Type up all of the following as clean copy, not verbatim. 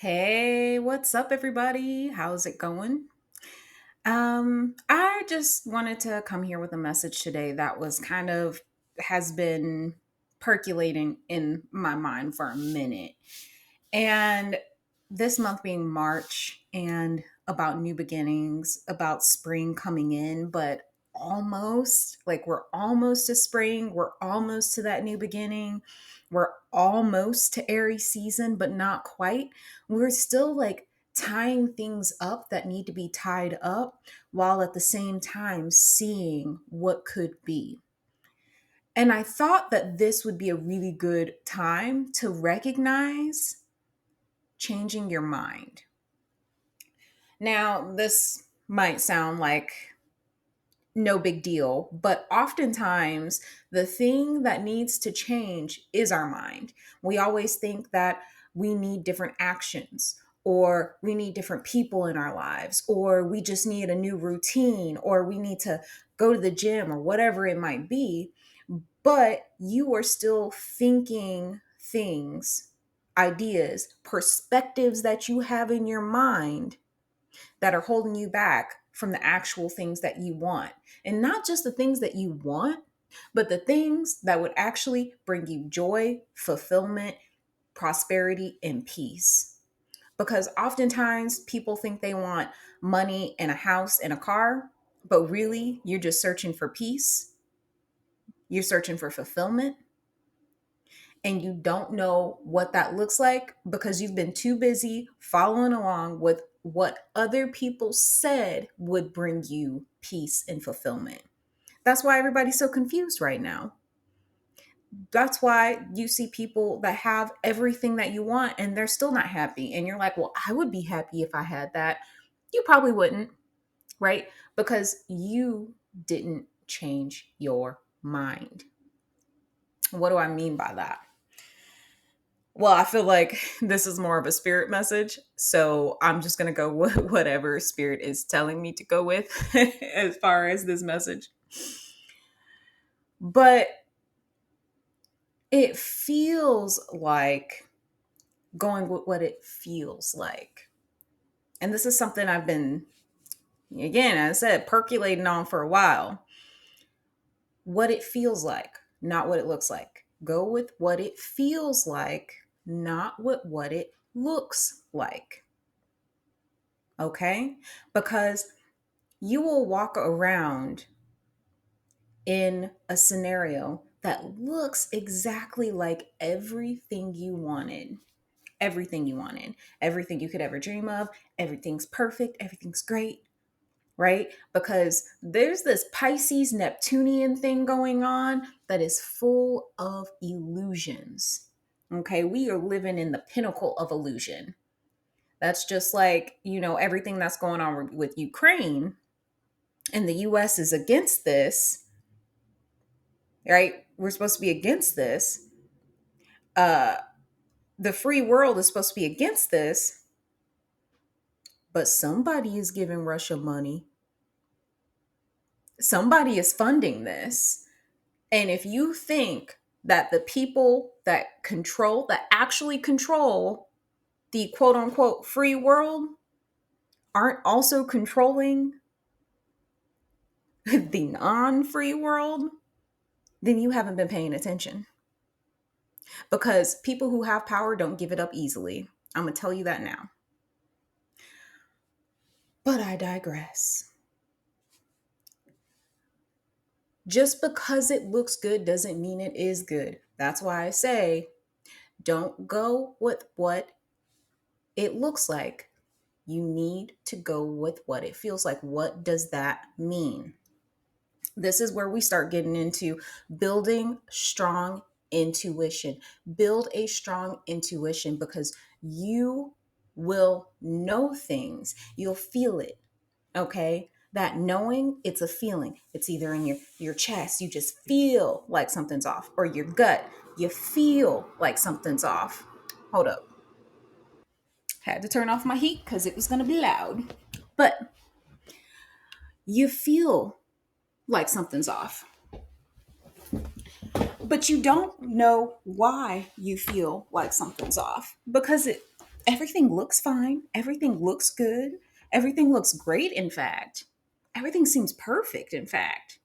Hey, what's up, everybody? How's it going? I just wanted to come here with a message today that was kind of has been percolating in my mind for a minute. And this month being March and about new beginnings, about spring coming in, but almost like we're almost to spring, we're almost to that new beginning, we're almost to Aries season, but not quite. We're still like tying things up that need to be tied up while at the same time seeing what could be. And I thought that this would be a really good time to recognize changing your mind. Now, this might sound like no big deal, but oftentimes the thing that needs to change is our mind. We always think that we need different actions, or we need different people in our lives, or we just need a new routine, or we need to go to the gym, or whatever it might be. But you are still thinking things, ideas, perspectives that you have in your mind that are holding you back from the actual things that you want. And not just the things that you want, but the things that would actually bring you joy, fulfillment, prosperity, and peace. Because oftentimes people think they want money and a house and a car, but really you're just searching for peace, you're searching for fulfillment, and you don't know what that looks like because you've been too busy following along with what other people said would bring you peace and fulfillment. That's why everybody's so confused right now. That's why you see people that have everything that you want and they're still not happy. And you're like, well, I would be happy if I had that. You probably wouldn't, right? Because you didn't change your mind. What do I mean by that? Well, I feel like this is more of a spirit message. So I'm just going to go with whatever spirit is telling me to go with as far as this message. But it feels like going with what it feels like. And this is something I've been, again, as I said, percolating on for a while. What it feels like, not what it looks like. Go with what it feels like, not with what it looks like. Okay? Because you will walk around in a scenario that looks exactly like everything you wanted. Everything you wanted, everything you could ever dream of. Everything's perfect, everything's great, right? Because there's this Pisces Neptunian thing going on that is full of illusions. Okay, we are living in the pinnacle of illusion. That's just like, everything that's going on with Ukraine, and the US is against this, right? We're supposed to be against this. Uh, the free world is supposed to be against this, but somebody is giving Russia money. Somebody is funding this. And if you think that the people that actually control the quote unquote free world aren't also controlling the non free world, then you haven't been paying attention. Because people who have power don't give it up easily. I'm going to tell you that now. But I digress. Just because it looks good doesn't mean it is good. That's why I say don't go with what it looks like. You need to go with what it feels like. What does that mean? This is where we start getting into building strong intuition. Build a strong intuition because you will know things. You'll feel it. Okay? That knowing, it's a feeling. It's either in your chest, you just feel like something's off, or your gut, you feel like something's off. Hold up. Had to turn off my heat because it was going to be loud. But you feel like something's off. But you don't know why you feel like something's off because Everything looks fine. Everything looks good. Everything looks great, in fact. Everything seems perfect, in fact.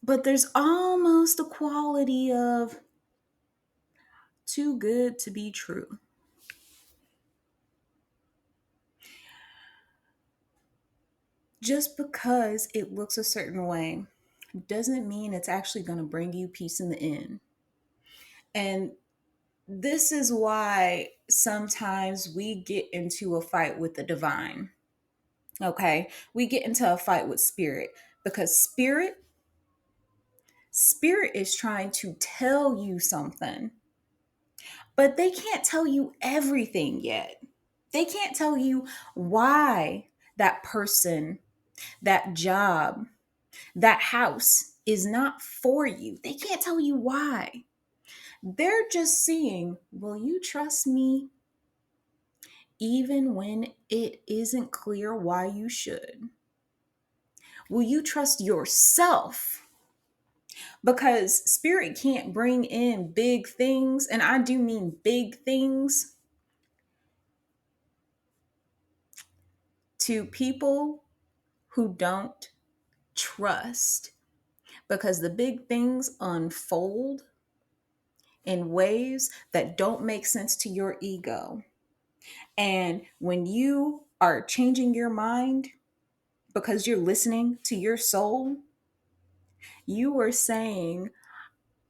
But there's almost a quality of too good to be true. Just because it looks a certain way doesn't mean it's actually going to bring you peace in the end. And this is why sometimes we get into a fight with the divine. Okay? We get into a fight with spirit because spirit is trying to tell you something, but they can't tell you everything yet. They can't tell you why that person, that job, that house is not for you. They can't tell you why. They're just seeing, will you trust me even when it isn't clear why you should? Will you trust yourself? Because spirit can't bring in big things, and I do mean big things, to people who don't trust. Because the big things unfold in ways that don't make sense to your ego. And when you are changing your mind because you're listening to your soul, you are saying,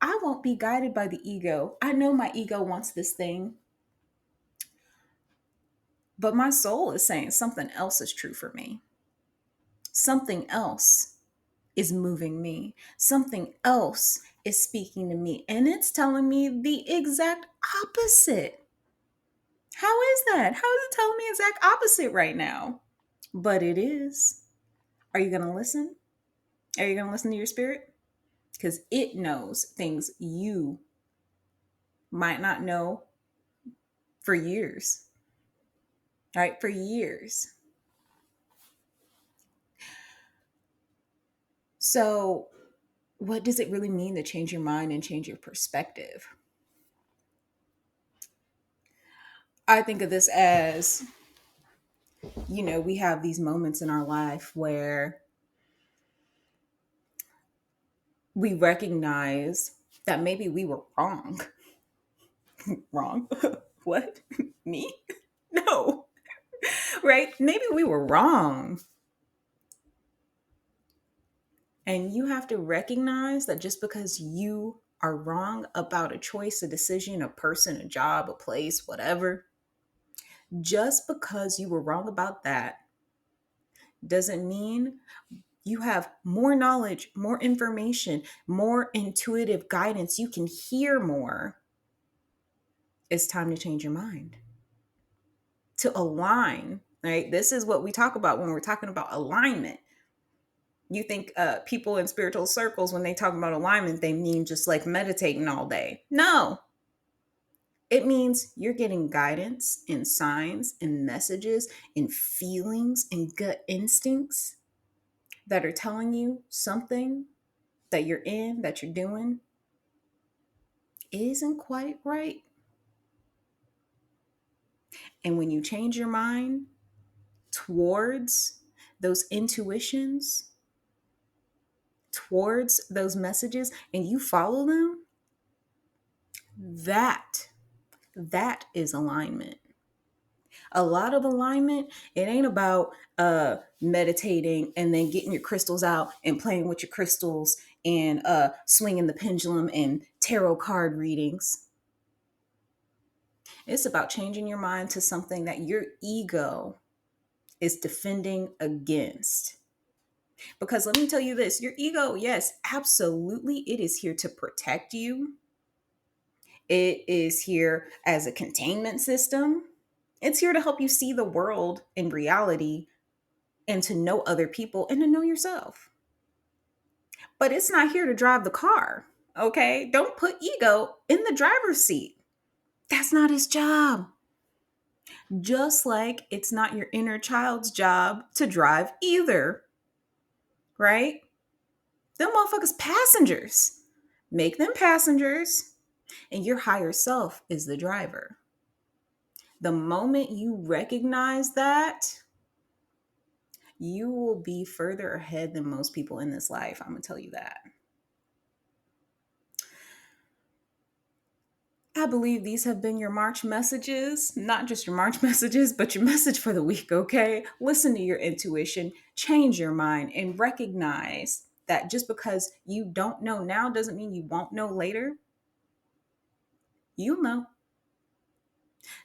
I won't be guided by the ego. I know my ego wants this thing, but my soul is saying something else is true for me. Something else is moving me. Something else is speaking to me. And it's telling me the exact opposite. How is that? How is it telling me exact opposite right now? But it is. Are you going to listen? Are you going to listen to your spirit? Because it knows things you might not know for years. Right? For years. So, what does it really mean to change your mind and change your perspective? I think of this as, we have these moments in our life where we recognize that maybe we were wrong. Wrong? What? Me? No. Right? Maybe we were wrong. And you have to recognize that just because you are wrong about a choice, a decision, a person, a job, a place, whatever, just because you were wrong about that doesn't mean you have more knowledge, more information, more intuitive guidance. You can hear more. It's time to change your mind, to align, right? This is what we talk about when we're talking about alignment. You think people in spiritual circles, when they talk about alignment, they mean just like meditating all day. No, it means you're getting guidance and signs and messages and feelings and gut instincts that are telling you something that you're in, that you're doing, isn't quite right. And when you change your mind towards those intuitions, towards those messages, and you follow them, that is alignment. A lot of alignment, it ain't about meditating and then getting your crystals out and playing with your crystals and swinging the pendulum and tarot card readings. It's about changing your mind to something that your ego is defending against. Because let me tell you this, your ego, yes, absolutely, it is here to protect you. It is here as a containment system. It's here to help you see the world in reality and to know other people and to know yourself. But it's not here to drive the car, okay? Don't put ego in the driver's seat. That's not his job. Just like it's not your inner child's job to drive either, right? Them motherfuckers passengers. Make them passengers. And your higher self is the driver. The moment you recognize that, you will be further ahead than most people in this life. I'm going to tell you that. I believe these have been your March messages, not just your March messages, but your message for the week, okay? Listen to your intuition, change your mind, and recognize that just because you don't know now doesn't mean you won't know later. You'll know.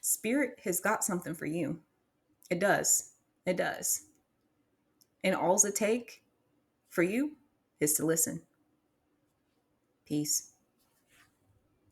Spirit has got something for you. It does. It does. And all's it take for you is to listen. Peace.